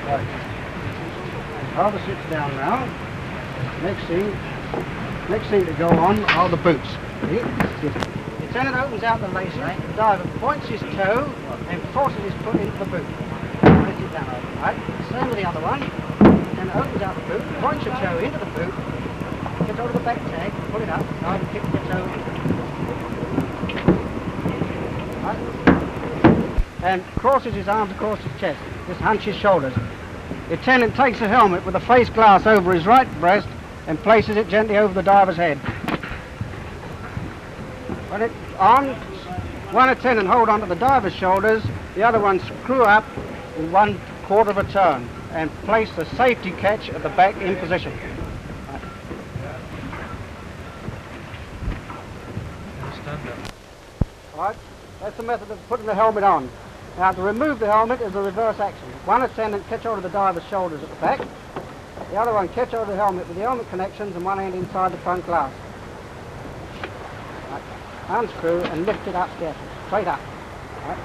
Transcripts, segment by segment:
Driver sits down now. Next thing to go on are the boots. Lieutenant opens out the laces, the diver points his toe and forces his foot into the boot. Lift it down, right? Same with the other one. Lieutenant opens out the boot, points your toe into the boot, gets hold of the back tag, pull it up, diver kicks your toe in. Right? And crosses his arms across his chest, just hunches his shoulders. Lieutenant takes a helmet with a face glass over his right breast and places it gently over the diver's head. When it's on, one attendant hold onto the diver's shoulders, the other one screw up in 1/4 of a turn and place the safety catch at the back in position. Right, that's the method of putting the helmet on. Now to remove the helmet is the reverse action. One attendant catch hold of the diver's shoulders at the back, the other one catch hold of the helmet with the helmet connections and one hand inside the front glass. Right. Unscrew and lift it up carefully, straight up. Right.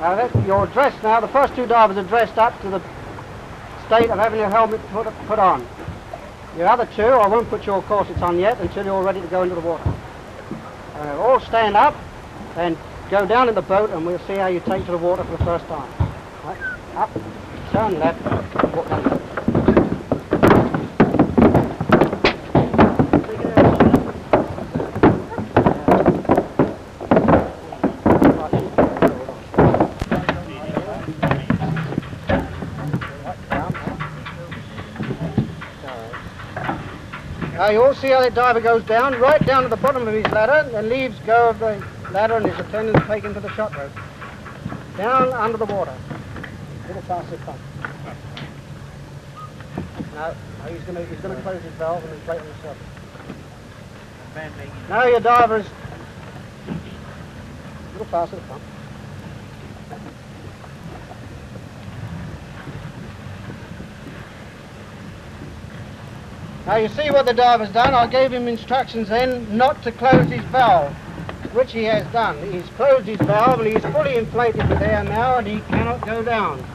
Now that you're dressed now, the first two divers are dressed up to the state of having your helmet put on. Your other two, I won't put your corsets on yet until you're ready to go into the water. All stand up and go down in the boat and we'll see how you take to the water for the first time. Right. Up, turn left, walk down the boat. Now you all see how the diver goes down, right down to the bottom of his ladder and leaves go of the ladder and his attendants take him to the shot rope. Down under the water. A little past the pump. Now he's going to close his valve and inflate on the surface. Now your diver's a little past the pump. Now you see what the diver's done. I gave him instructions then not to close his valve, which he has done. He's closed his valve and he's fully inflated with air now and he cannot go down.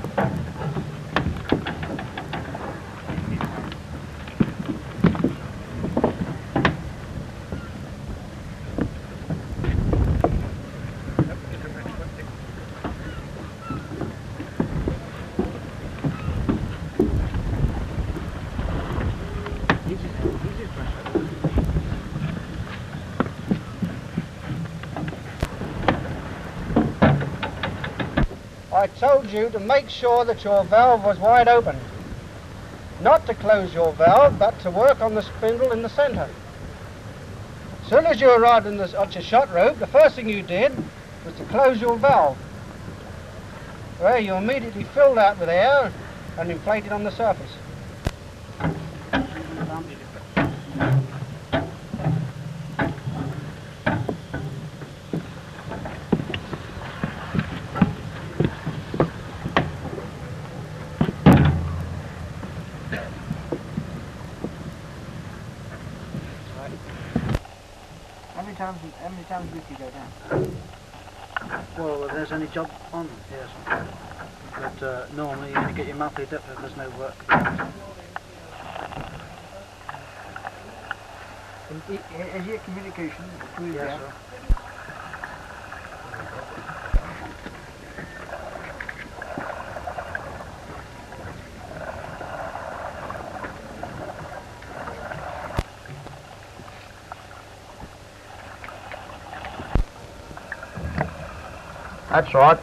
I told you to make sure that your valve was wide open. Not to close your valve, but to work on the spindle in the centre. As soon as you arrived on your shot rope, the first thing you did was to close your valve, where you immediately filled out with air and inflated on the surface. How many times a week do you go down? Well, if there's any job on, yes. But normally you only get your monthly dip if there's no work. Is your communication through there? Yes, sir. That's right.